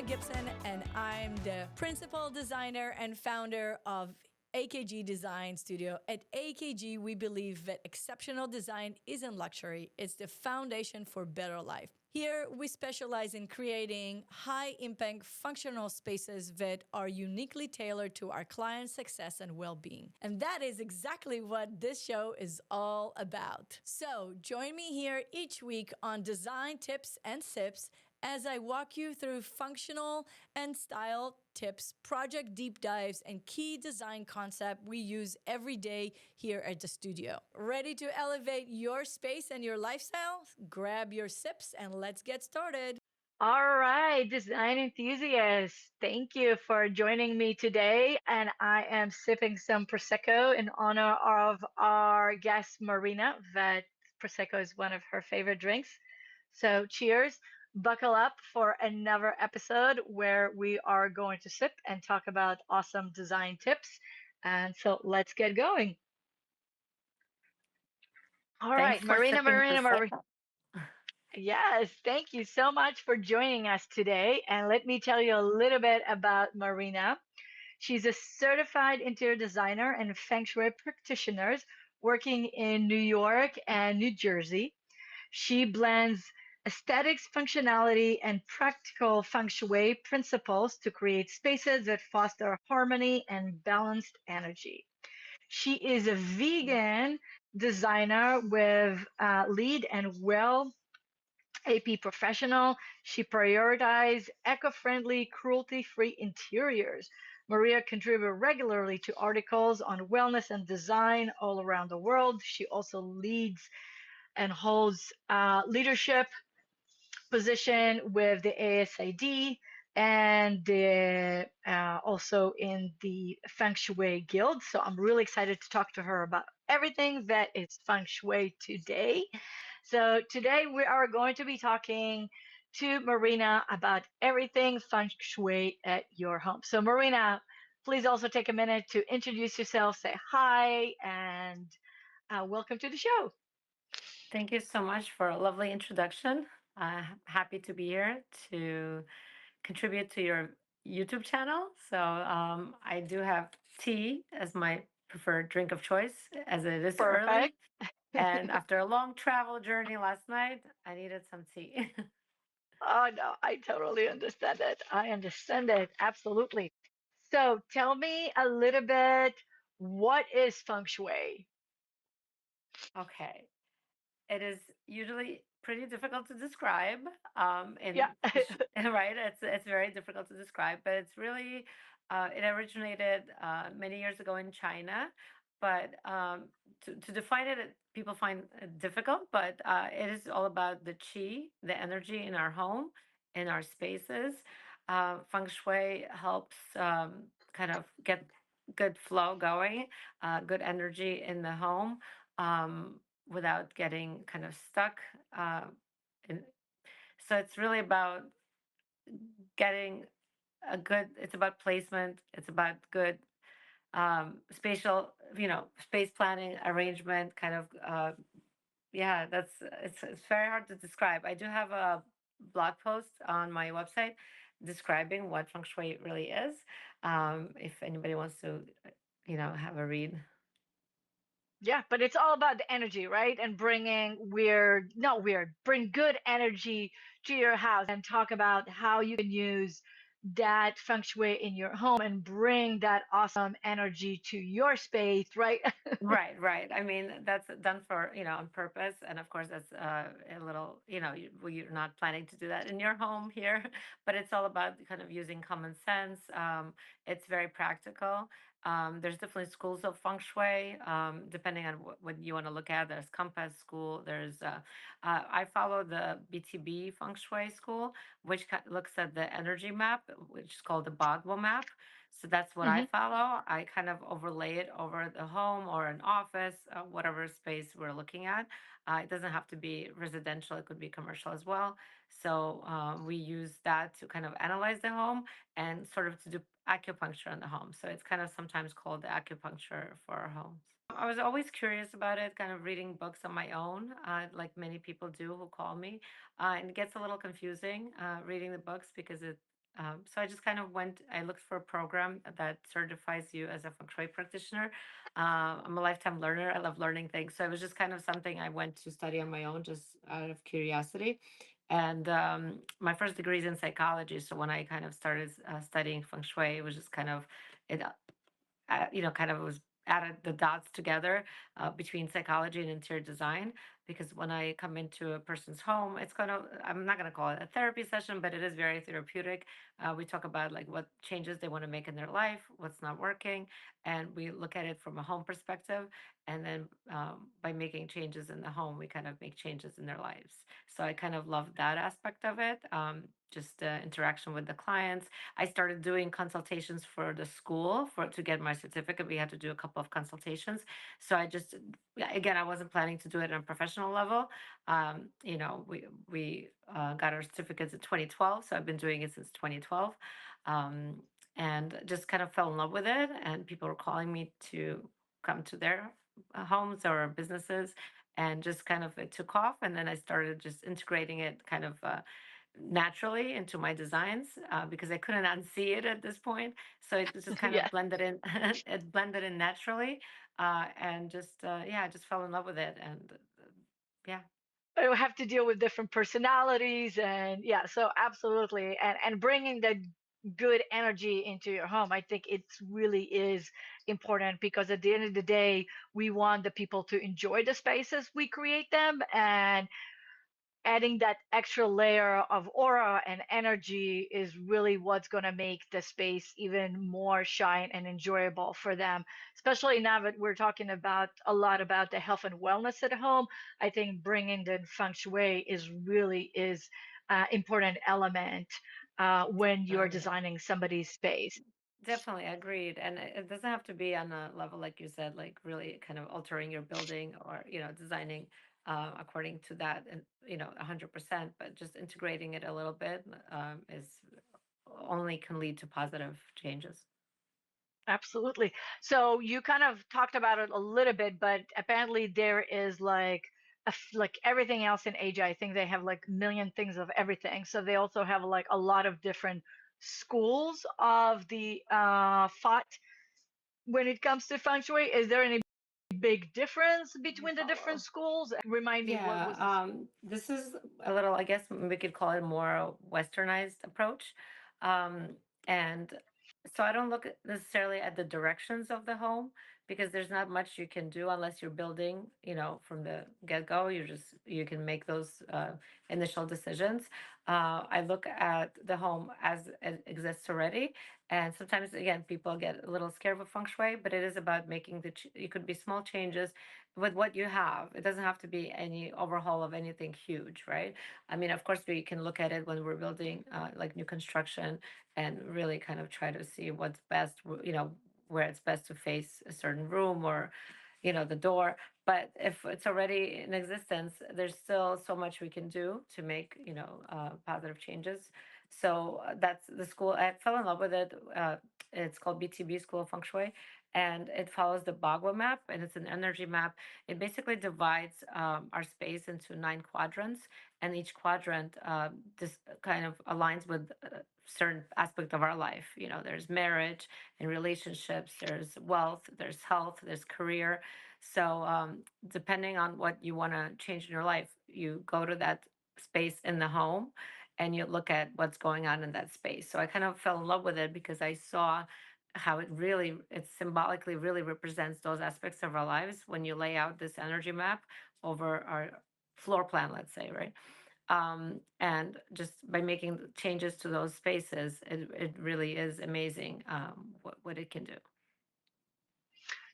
Gibson, and I'm the principal designer and founder of AKG Design Studio. At AKG, we believe that exceptional design isn't luxury, it's the foundation for better life. Here, we specialize in creating high impact functional spaces that are uniquely tailored to our clients' success and well being. And that is exactly what this show is all about. So, join me here each week on Design Tips and Sips as I walk you through functional and style tips, project deep dives, and key design concepts we use every day here at the studio. Ready to elevate your space and your lifestyle? Grab your sips and let's get started. All right, design enthusiasts, thank you for joining me today. And I am sipping some Prosecco in honor of our guest, Marina, that Prosecco is one of her favorite drinks. So, cheers. Buckle up for another episode where we are going to sip and talk about awesome design tips. And so, let's get going. All Thanks right, for Marina, sipping Marina, Marina. prosecco. Yes, thank you so much for joining us today. And let me tell you a little bit about Marina. She's a certified interior designer and Feng Shui practitioner working in New York and New Jersey. She blends aesthetics, functionality, and practical feng shui principles to create spaces that foster harmony and balanced energy. She is a vegan designer with lead and well AP professional. She prioritizes eco-friendly, cruelty-free interiors. Maria contributes regularly to articles on wellness and design all around the world. She also leads and holds leadership position with the ASID and also in the Feng Shui Guild. So I'm really excited to talk to her about everything that is Feng Shui today. So today we are going to be talking to Marina about everything Feng Shui at your home. So Marina, please also take a minute to introduce yourself, say hi, and welcome to the show. Thank you so much for a lovely introduction. Happy to be here to contribute to your YouTube channel. So I do have tea as my preferred drink of choice, as it is Perfect. early. And after a long travel journey last night, I needed some tea. Oh no, I totally understand it. I understand it. Absolutely. So tell me a little bit, what is feng shui? Okay. It is usually pretty difficult to describe. Yeah. Right, it's very difficult to describe, but it's really it originated many years ago in China. But to define it, people find it difficult. But it is all about the qi, the energy in our home, in our spaces. Feng Shui helps kind of get good flow going, good energy in the home. Without getting kind of stuck. Uh, in, so it's really about getting it's about placement, it's about good spatial, space planning, arrangement, kind of, yeah, it's very hard to describe. I do have a blog post on my website describing what feng shui really is. If anybody wants to, have a read. Yeah, but it's all about the energy, right? And bringing not weird, bring good energy to your house and talk about how you can use that feng shui in your home and bring that awesome energy to your space, right? Right, right. I mean, that's done for, on purpose. And of course, that's a little, you're not planning to do that in your home here, but it's all about kind of using common sense. It's very practical. There's definitely schools of feng shui, depending on what you want to look at. There's Compass School. I follow the BTB feng shui school, which looks at the energy map, which is called the Bagua map. So that's what I Hmm. follow. I kind of overlay it over the home or an office, whatever space we're looking at. It doesn't have to be residential, it could be commercial as well. So we use that to kind of analyze the home and sort of to do acupuncture on the home. So it's kind of sometimes called the acupuncture for our homes. I was always curious about it, kind of reading books on my own, like many people do who call me. And it gets a little confusing reading the books because So I just kind of went, I looked for a program that certifies you as a feng shui practitioner. I'm a lifetime learner. I love learning things. So it was just kind of something I went to study on my own, just out of curiosity. And my first degree is in psychology. So when I kind of started studying feng shui, it was just kind of, it kind of was added the dots together between psychology and interior design. Because when I come into a person's home, it's kind of, I'm not going to call it a therapy session, but it is very therapeutic. We talk about like what changes they want to make in their life, what's not working, and we look at it from a home perspective. And then by making changes in the home, we kind of make changes in their lives. So I kind of love that aspect of it. Just interaction with the clients. I started doing consultations for the school for to get my certificate. We had to do a couple of consultations. So I just, yeah, again, I wasn't planning to do it on a professional level. We got our certificates in 2012, so I've been doing it since 2012, um, and just kind of fell in love with it. And people were calling me to come to their homes or businesses, and just kind of it took off. And then I started just integrating it kind of. Naturally into my designs because I couldn't unsee it at this point. So it just kind of Yeah. blended in, it blended in naturally, and just yeah, I just fell in love with it, and yeah, I have to deal with different personalities, and yeah, so absolutely. And bringing that good energy into your home, I think it's really is important, because at the end of the day, we want the people to enjoy the spaces we create them, and adding that extra layer of aura and energy is really what's going to make the space even more shine and enjoyable for them, especially now that we're talking about a lot about the health and wellness at home. I think bringing the feng shui is really is important element when you're definitely. designing somebody's space. Definitely agreed. And it doesn't have to be on a level, like you said, like really kind of altering your building or, designing according to that and, 100%, but just integrating it a little bit is only can lead to positive changes. Absolutely. So you kind of talked about it a little bit, but apparently there is like like everything else in Asia. I think they have like a million things of everything. So they also have like a lot of different schools of the thought when it comes to feng shui. Is there any big difference You between the different follow. schools? Remind me, what Yeah, was this? this is a little, I guess we could call it more westernized approach. Um, and so I don't look necessarily at the directions of the home because there's not much you can do unless you're building, from the get-go. You can make those initial decisions. I look at the home as it exists already. And sometimes, again, people get a little scared of feng shui, but it is about making it could be small changes with what you have. It doesn't have to be any overhaul of anything huge, right? I mean, of course, we can look at it when we're building like new construction and really kind of try to see what's best, where it's best to face a certain room or, the door. But if it's already in existence, there's still so much we can do to make, positive changes. So that's the school. I fell in love with it. It's called BTB, School of Feng Shui, and it follows the Bagua map, and it's an energy map. It basically divides our space into 9 quadrants, and each quadrant this kind of aligns with a certain aspect of our life. There's marriage and relationships, there's wealth, there's health, there's career. So depending on what you want to change in your life, you go to that space in the home and you look at what's going on in that space. So I kind of fell in love with it because I saw how it symbolically really represents those aspects of our lives when you lay out this energy map over our floor plan, let's say, right? And just by making the changes to those spaces, it really is amazing what it can do.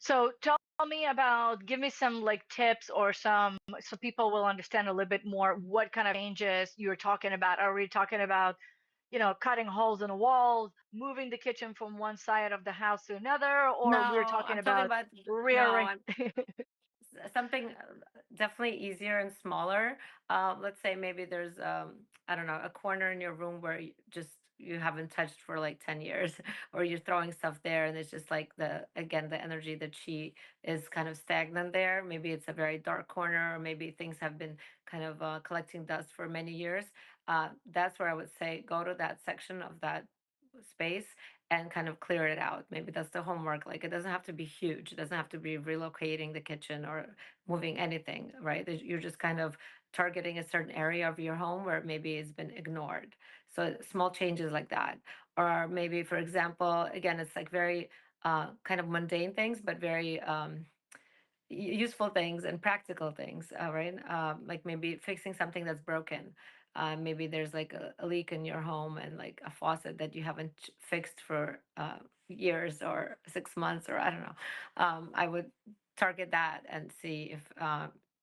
So tell me about, give me some like tips or some, so people will understand a little bit more what kind of changes you're talking about. Are we talking about, cutting holes in the walls, moving the kitchen from one side of the house to another, or we're No, talking I'm talking about about no, rearranging? something definitely easier and smaller. Let's say maybe there's I don't know, a corner in your room where you haven't touched for like 10 years, or you're throwing stuff there and it's just like the energy, the chi is kind of stagnant there. Maybe it's a very dark corner, or maybe things have been kind of collecting dust for many years. That's where I would say go to that section of that space and kind of clear it out. Maybe that's the homework. Like it doesn't have to be huge. It doesn't have to be relocating the kitchen or moving anything, right? You're just kind of targeting a certain area of your home where maybe it's been ignored. So small changes like that. Or maybe, for example, again, it's like very kind of mundane things, but very useful things and practical things, right? Like maybe fixing something that's broken. Maybe there's like a leak in your home and like a faucet that you haven't fixed for years or 6 months, or I don't know. I would target that and see if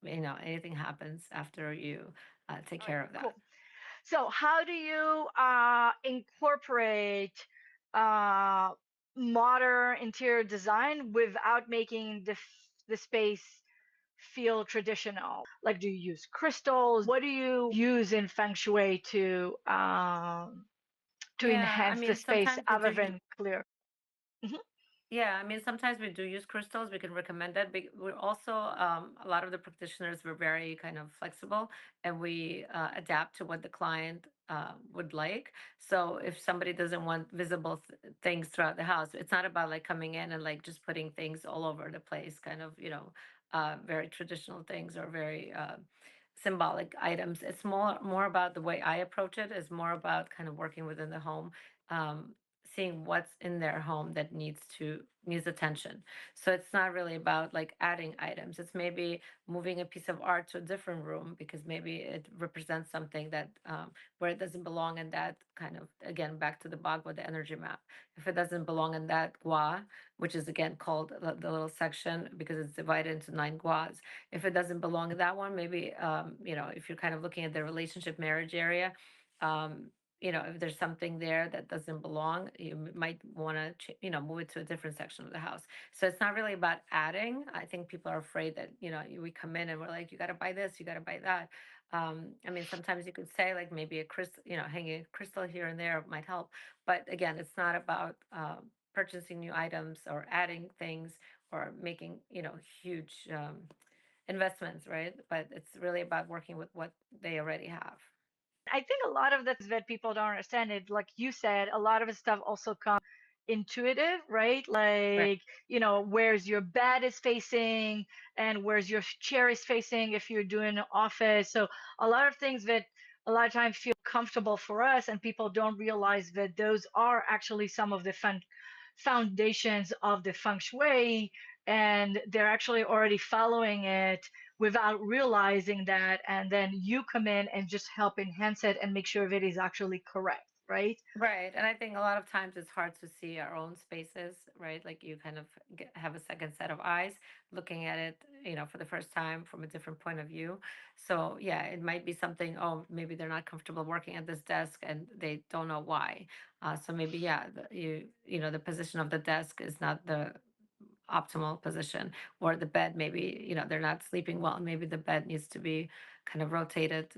anything happens after you take All right, care of cool. that. So, how do you incorporate uh, modern interior design without making the space feel traditional? Like, do you use crystals? What do you use in Feng Shui to Yeah, I enhance the mean, space sometimes we other do. than clear? Mhm. Yeah, I mean, sometimes we do use crystals. We can recommend that. But we're also, a lot of the practitioners were very kind of flexible, and we adapt to what the client would like. So if somebody doesn't want visible things throughout the house, it's not about like coming in and like just putting things all over the place, kind of, very traditional things or very symbolic items. It's more about the way I approach it, is more about kind of working within the home. Um, Seeing what's in their home that needs attention. So it's not really about like adding items. It's maybe moving a piece of art to a different room because maybe it represents something that where it doesn't belong in that kind of, again, back to the Bhagavad, the energy map. If it doesn't belong in that gua, which is again called the little section because it's divided into 9 guas. If it doesn't belong in that one, maybe if you're kind of looking at the relationship marriage area, um, if there's something there that doesn't belong, you might want to, move it to a different section of the house. So it's not really about adding. I think people are afraid that, we come in and we're like, you got to buy this, you got to buy that. I mean, sometimes you could say like maybe a crystal, hanging a crystal here and there might help. But again, it's not about purchasing new items or adding things or making, huge investments, right? But it's really about working with what they already have. I think a lot of the things that people don't understand it, like you said, a lot of the stuff also comes intuitive, right? Right. Like, where's your bed is facing and where's your chair is facing if you're doing an office. So a lot of things that a lot of times feel comfortable for us and people don't realize that those are actually some of the foundations of the feng shui, and they're actually already following it without realizing that, and then you come in and just help enhance it and make sure that it is actually correct, right? Right. And I think a lot of times it's hard to see our own spaces, right? Like you kind of have a second set of eyes looking at it, for the first time from a different point of view. So, yeah, it might be something, oh, maybe they're not comfortable working at this desk and they don't know why. So maybe, yeah, the position of the desk is not the optimal position, or the bed, maybe, they're not sleeping well. Maybe the bed needs to be kind of rotated,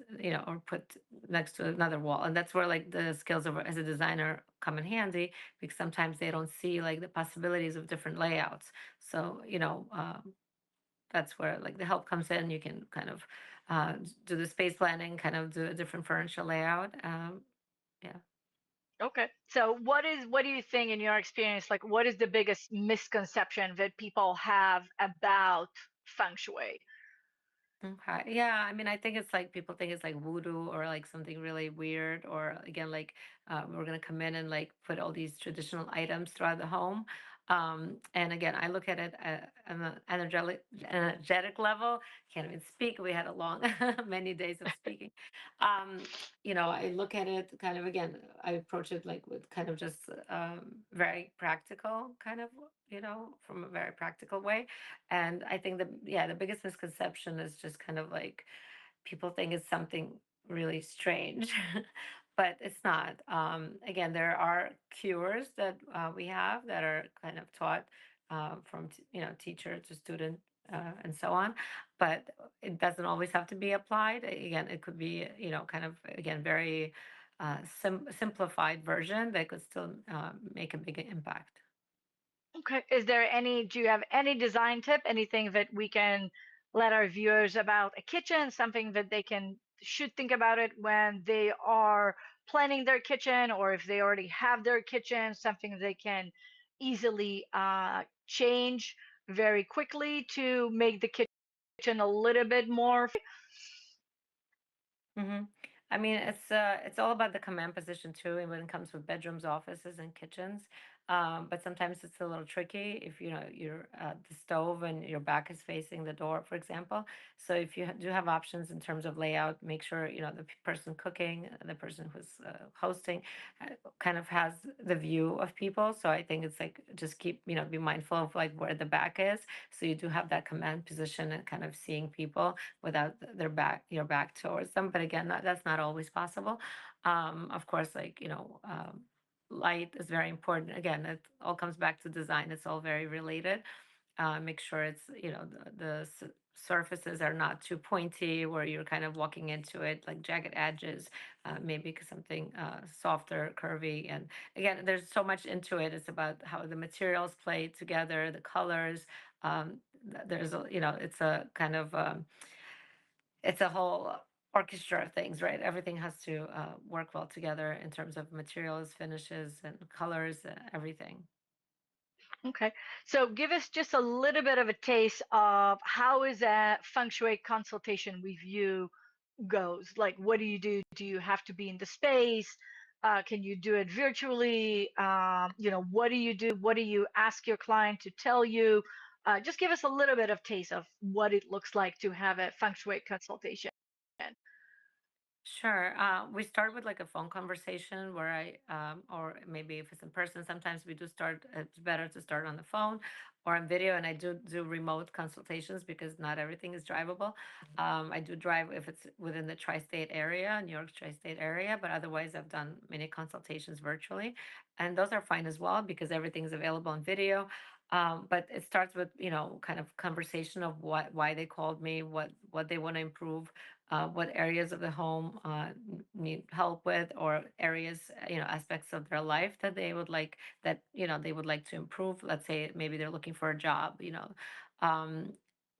or put next to another wall. And that's where like the skills of as a designer come in handy, because sometimes they don't see like the possibilities of different layouts. So, that's where like the help comes in. You can kind of do the space planning, kind of do a different furniture layout. Yeah. Okay. So what do you think in your experience, like what is the biggest misconception that people have about feng shui? Okay. Yeah. I mean, I think it's like people think it's like voodoo or like something really weird, or again, like we're gonna come in and like put all these traditional items throughout the home. And again, I look at it on an energetic level. Can't even speak. We had a long, many days of speaking. Um, I look at it kind of, again, I approach it like with kind of just very practical, kind of, from a very practical way. And I think the biggest misconception is just kind of like people think it's something really strange, but it's not. Again, there are cures that we have that are kind of taught from teacher to student and so on, but it doesn't always have to be applied. Again, it could be kind of, again, very simplified version that could still make a big impact. Okay. Do you have any design tip, anything that we can let our viewers about a kitchen, something that they can should think about it when they are planning their kitchen, or if they already have their kitchen, something they can easily change very quickly to make the kitchen a little bit more. Hmm. I mean, it's all about the command position too, and when it comes with bedrooms, offices, and kitchens. But sometimes it's a little tricky if you know you're at the stove and your back is facing the door, for example. So if you do have options in terms of layout, make sure you know the person cooking, the person who's hosting, kind of has the view of people. So I think it's like just keep be mindful of like where the back is, so you do have that command position and kind of seeing people without their back your back towards them. But again, that's not always possible. Of course, like light is very important. Again, it all comes back to design. It's all very related. Make sure it's the surfaces are not too pointy where you're kind of walking into it like jagged edges. Maybe something softer, curvy. And again, there's so much into it. It's about how the materials play together, the colors. There's it's a kind of it's a whole orchestra of things, right? Everything has to work well together in terms of materials, finishes, and colors, everything. Okay. So give us just a little bit of a taste of how is a feng shui consultation with you goes. Like, what do you do? Do you have to be in the space? Can you do it virtually? What do you do? What do you ask your client to tell you? Just give us a little bit of taste of what it looks like to have a feng shui consultation. Sure. We start with like a phone conversation where or maybe if it's in person, sometimes we do start, it's better to start on the phone or on video. And I do remote consultations because not everything is drivable. I do drive if it's within the tri state area, New York tri state area, but otherwise, I've done many consultations virtually. And those are fine as well because everything's available on video. But it starts with, kind of conversation of why they called me, what they want to improve, what areas of the home need help with, or areas, aspects of their life that they would like to improve. Let's say maybe they're looking for a job. Um,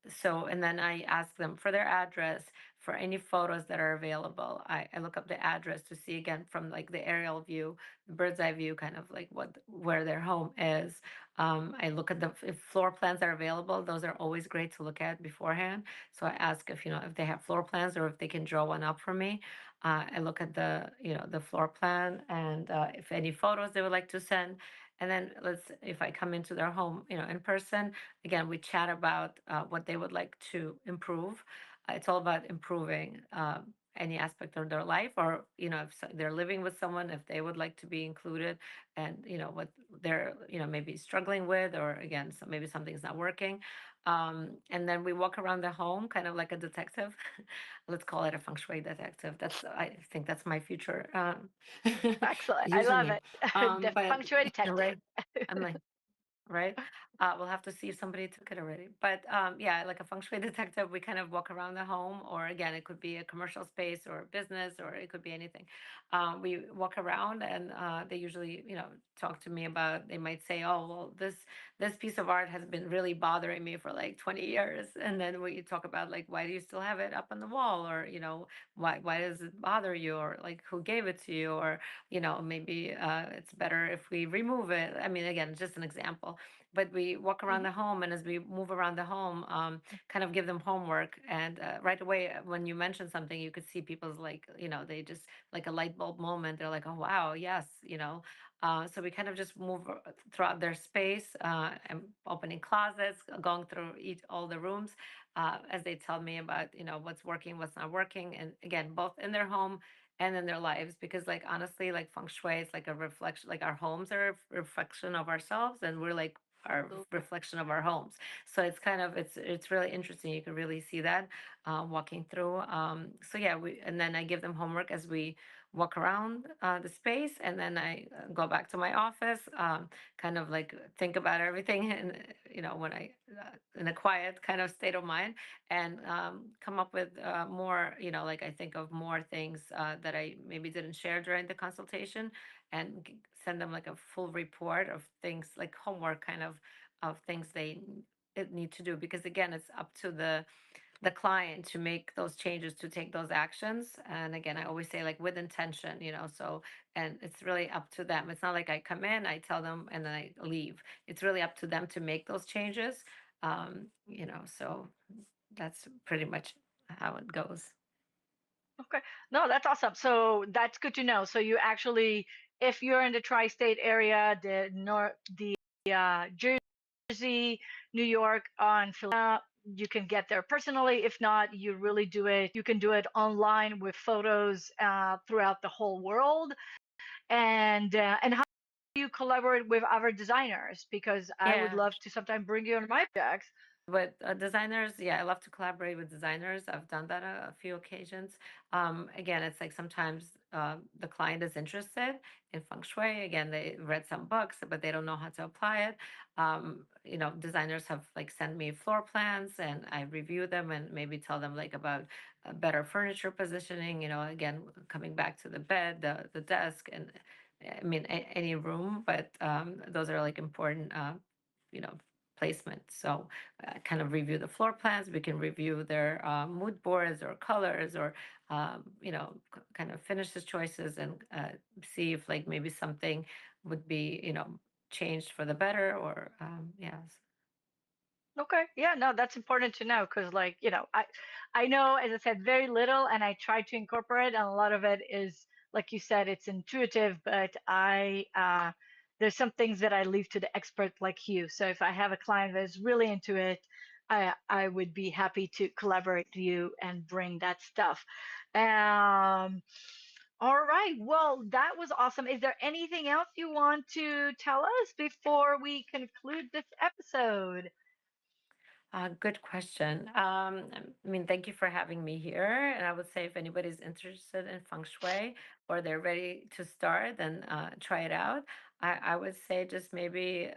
so, and then I ask them for their address, for any photos that are available. I look up the address to see again from like the aerial view, the bird's eye view, kind of like where their home is. I look at the if floor plans are available. Those are always great to look at beforehand. So I ask if if they have floor plans or if they can draw one up for me. I look at the floor plan and if any photos they would like to send. And then if I come into their home, in person, again, we chat about what they would like to improve. It's all about improving any aspect of their life, or if they're living with someone, if they would like to be included, and what they're maybe struggling with, or again, so maybe something's not working. And then we walk around the home, kind of like a detective. Let's call it a feng shui detective. I think that's my future Excellent. I love username. it. The But feng shui detective. right, I'm like, right? We'll have to see if somebody took it already. But yeah, like a feng shui detective, we kind of walk around the home, or again, it could be a commercial space or a business, or it could be anything. We walk around, and they usually, talk to me about. They might say, "Oh, well, this piece of art has been really bothering me for like 20 years," and then we talk about like, why do you still have it up on the wall, or why does it bother you, or like who gave it to you, or maybe it's better if we remove it. I mean, again, just an example. But we walk around Mhm. the home, and as we move around the home, kind of give them homework. And right away, when you mention something, you could see people's like, they just like a light bulb moment. They're like, oh, wow, yes, so we kind of just move throughout their space, and opening closets, going through all the rooms, as they tell me about, what's working, what's not working. And again, both in their home and in their lives, because like honestly, like feng shui is like a reflection, like our homes are a reflection of ourselves, and we're like our Absolutely. reflection of our homes. So it's kind of it's really interesting. You can really see that walking through. So yeah, we and then I give them homework as we walk around the space, and then I go back to my office, kind of like think about everything, and when I in a quiet kind of state of mind, and come up with more, like I think of more things that I maybe didn't share during the consultation, and send them like a full report of things, like homework kind of things they need to do. Because again, it's up to the the client to make those changes, to take those actions. And again, I always say, like, with intention, so, and it's really up to them. It's not like I come in, I tell them, and then I leave. It's really up to them to make those changes. So that's pretty much how it goes. Okay. No, that's awesome. So that's good to know. So you actually, if you're in the tri-state area, the Jersey, New York, on Philadelphia, you can get there personally. If not, you really do it. You can do it online with photos throughout the whole world. And how do you collaborate with other designers? Because I would Yeah. love to sometimes bring you on my projects. With designers, yeah, I love to collaborate with designers. I've done that a few occasions. Again, it's like sometimes the client is interested in feng shui. Again, they read some books, but they don't know how to apply it. Designers have like sent me floor plans, and I review them and maybe tell them like about better furniture positioning. Again, coming back to the bed, the desk, and I mean any room, but those are like important, you know, placement. So kind of review the floor plans. We can review their mood boards or colors, or kind of finish the choices, and see if like maybe something would be changed for the better, or yes. Okay. Yeah, no, that's important to know because, like, I know, as I said, very little, and I try to incorporate, and a lot of it is, like you said, it's intuitive, but there's some things that I leave to the expert like you. So if I have a client that is really into it, I would be happy to collaborate with you and bring that stuff. Um, all right. Well, that was awesome. Is there anything else you want to tell us before we conclude this episode? Good question. I mean, thank you for having me here. And I would say if anybody's interested in feng shui, or they're ready to start, then try it out. I would say just maybe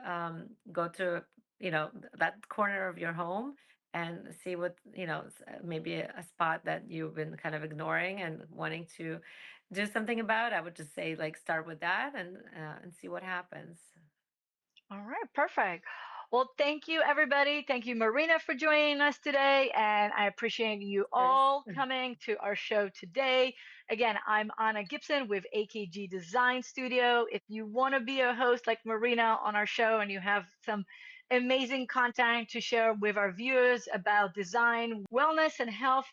go to, that corner of your home, and see what, maybe a spot that you've been kind of ignoring and wanting to do something about. I would just say, like, start with that, and see what happens. All right, perfect. Well, thank you, everybody. Thank you, Marina, for joining us today. And I appreciate you Yes. all coming to our show today. Again, I'm Anna Gibson with AKG Design Studio. If you want to be a host like Marina on our show and you have some amazing content to share with our viewers about design, wellness, and health,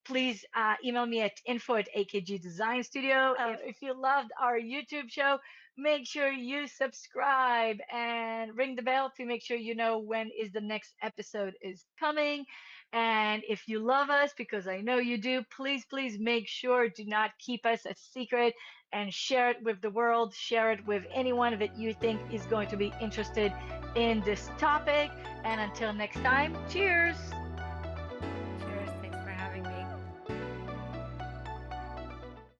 please email me at info at AKG Design Studio. If you loved our YouTube show, make sure you subscribe and ring the bell to make sure you know when is the next episode is coming. And if you love us, because I know you do, please make sure do not keep us a secret, and share it with the world. Share it with anyone that you think is going to be interested in this topic. And until next time, cheers.